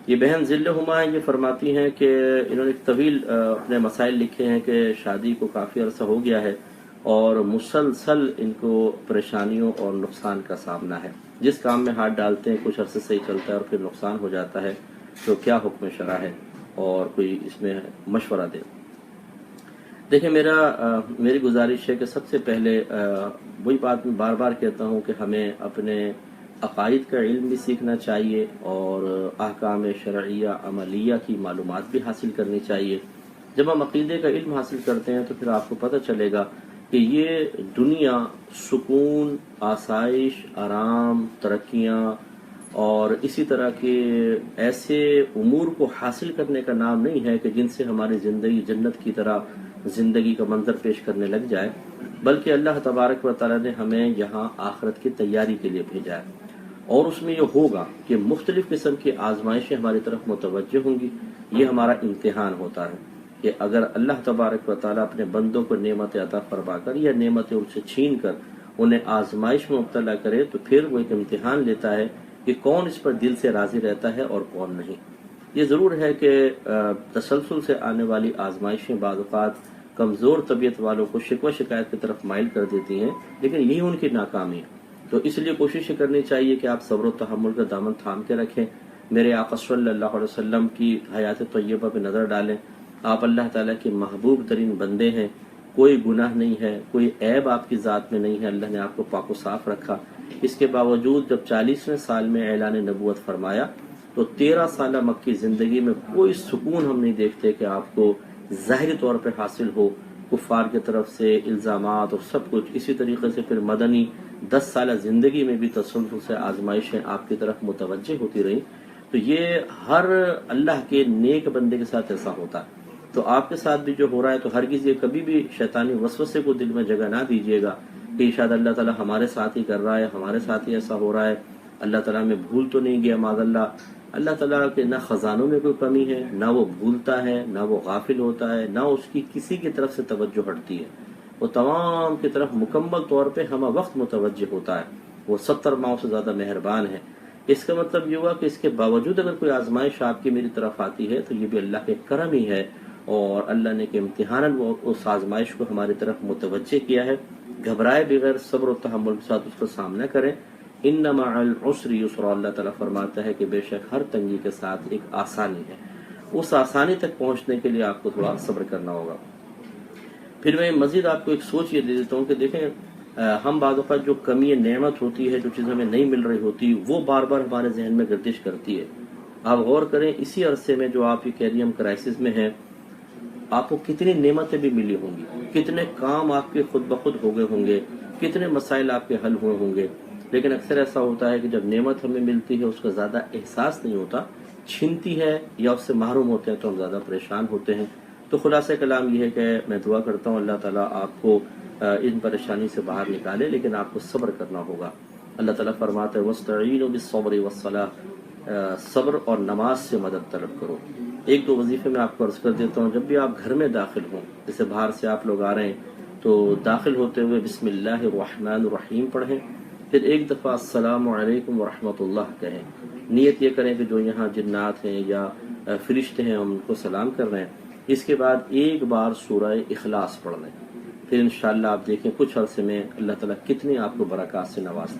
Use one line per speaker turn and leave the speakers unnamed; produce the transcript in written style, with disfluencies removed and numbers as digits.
یہ بہن ذل ہما یہ فرماتی ہیں کہ انہوں نے ایک طویل اپنے مسائل لکھے ہیں کہ شادی کو کافی عرصہ ہو گیا ہے اور مسلسل ان کو پریشانیوں اور نقصان کا سامنا ہے. جس کام میں ہاتھ ڈالتے ہیں کچھ عرصے صحیح چلتا ہے اور پھر نقصان ہو جاتا ہے. تو کیا حکم شرع ہے اور کوئی اس میں مشورہ دے. دیکھیں میری گزارش ہے کہ سب سے پہلے وہی بات میں بار بار کہتا ہوں کہ ہمیں اپنے عقائد کا علم بھی سیکھنا چاہیے اور احکام شرعیہ عملیہ کی معلومات بھی حاصل کرنی چاہیے. جب ہم عقیدے کا علم حاصل کرتے ہیں تو پھر آپ کو پتہ چلے گا کہ یہ دنیا سکون، آسائش، آرام، ترقیاں اور اسی طرح کے ایسے امور کو حاصل کرنے کا نام نہیں ہے کہ جن سے ہماری زندگی جنت کی طرح زندگی کا منظر پیش کرنے لگ جائے، بلکہ اللہ تبارک و تعالی نے ہمیں یہاں آخرت کی تیاری کے لیے بھیجا ہے. اور اس میں یہ ہوگا کہ مختلف قسم کی آزمائشیں ہماری طرف متوجہ ہوں گی. یہ ہمارا امتحان ہوتا ہے کہ اگر اللہ تبارک و تعالیٰ اپنے بندوں کو نعمت عطا فرما کر یا نعمتیں ان سے چھین کر انہیں آزمائش میں مبتلا کرے تو پھر وہ ایک امتحان لیتا ہے کہ کون اس پر دل سے راضی رہتا ہے اور کون نہیں. یہ ضرور ہے کہ تسلسل سے آنے والی آزمائشیں بعض اوقات کمزور طبیعت والوں کو شکوہ شکایت کی طرف مائل کر دیتی ہیں، لیکن یہی ان کی ناکامی ہے. تو اس لیے کوشش کرنی چاہیے کہ آپ صبر و تحمل کا دامن تھام کے رکھیں. میرے آقا صلی اللہ علیہ وسلم کی حیات طیبہ پہ نظر ڈالیں. آپ اللہ تعالیٰ کے محبوب ترین بندے ہیں. کوئی گناہ نہیں ہے، کوئی عیب آپ کی ذات میں نہیں ہے. اللہ نے آپ کو پاک و صاف رکھا. اس کے باوجود جب 40ویں سال میں اعلان نبوت فرمایا تو 13 سالہ مکی زندگی میں کوئی سکون ہم نہیں دیکھتے کہ آپ کو ظاہری طور پہ حاصل ہو. کفار کی طرف سے الزامات اور سب کچھ. اسی طریقے سے پھر مدنی 10 سالہ زندگی میں بھی تسلسل سے آزمائشیں آپ کی طرف متوجہ ہوتی رہیں. تو یہ ہر اللہ کے نیک بندے کے ساتھ ایسا ہوتا ہے. تو آپ کے ساتھ بھی جو ہو رہا ہے تو ہرگز یہ کبھی بھی شیطانی وسوسے کو دل میں جگہ نہ دیجیے گا کہ شاید اللہ تعالیٰ ہمارے ساتھ ہی کر رہا ہے، ہمارے ساتھ ہی ایسا ہو رہا ہے، اللہ تعالیٰ میں بھول تو نہیں گیا معاذ اللہ. اللہ تعالیٰ کے نہ خزانوں میں کوئی کمی ہے، نہ وہ بھولتا ہے، نہ وہ غافل ہوتا ہے، نہ اس کی کسی کی طرف سے توجہ ہٹتی ہے. وہ تمام کی طرف مکمل طور پہ ہمہ وقت متوجہ ہوتا ہے. وہ 70 ماؤں سے زیادہ مہربان ہے. اس کا مطلب یہ ہوا کہ اس کے باوجود اگر کوئی آزمائش آپ کی میری طرف آتی ہے تو یہ بھی اللہ کے کرم ہی ہے اور اللہ نے کہ امتحاناً وہ اس آزمائش کو ہماری طرف متوجہ کیا ہے. گھبرائے بغیر صبر و تحمل کے ساتھ اس کا سامنا کریں. ان مع العسر یسرا. اللہ تعالیٰ فرماتا ہے کہ بے شک ہر تنگی کے ساتھ ایک آسانی ہے. اس آسانی تک پہنچنے کے لیے آپ کو تھوڑا صبر کرنا ہوگا. پھر میں مزید آپ کو ایک سوچ یہ دے دیتا ہوں کہ دیکھیں ہم بعض اوقات جو کمی نعمت ہوتی ہے، جو چیز ہمیں نہیں مل رہی ہوتی، وہ بار بار ہمارے ذہن میں گردش کرتی ہے. آپ غور کریں اسی عرصے میں جو آپ یہ کہہ رہی ہم کرائسس میں ہیں، آپ کو کتنی نعمتیں بھی ملی ہوں گی، کتنے کام آپ کے خود بخود ہو گئے ہوں گے، کتنے مسائل آپ کے حل ہوئے ہوں گے. لیکن اکثر ایسا ہوتا ہے کہ جب نعمت ہمیں ملتی ہے اس کا زیادہ احساس نہیں ہوتا، چھنتی ہے یا اس سے محروم ہوتے ہیں تو ہم زیادہ پریشان ہوتے ہیں. تو خلاصہ کلام یہ ہے کہ میں دعا کرتا ہوں اللہ تعالیٰ آپ کو ان پریشانی سے باہر نکالے، لیکن آپ کو صبر کرنا ہوگا. اللہ تعالیٰ فرماتا ہے وَاسْتَعِينُوا بِالصَّبْرِ وَالصَّلَاةِ. صبر اور نماز سے مدد طلب کرو. ایک دو وظیفے میں آپ کو عرض کر دیتا ہوں. جب بھی آپ گھر میں داخل ہوں، جیسے باہر سے آپ لوگ آ رہے ہیں تو داخل ہوتے ہوئے بسم اللہ الرحمن الرحیم پڑھیں. پھر ایک دفعہ السلام علیکم ورحمۃ اللہ کہیں. نیت یہ کریں کہ جو یہاں جنات ہیں یا فرشتے ہیں ہم ان کو سلام کر رہے ہیں. اس کے بعد ایک بار سورہ اخلاص پڑھ لیں. پھر انشاءاللہ آپ دیکھیں کچھ عرصے میں اللہ تعالیٰ کتنی آپ کو برکات سے نوازتا ہے.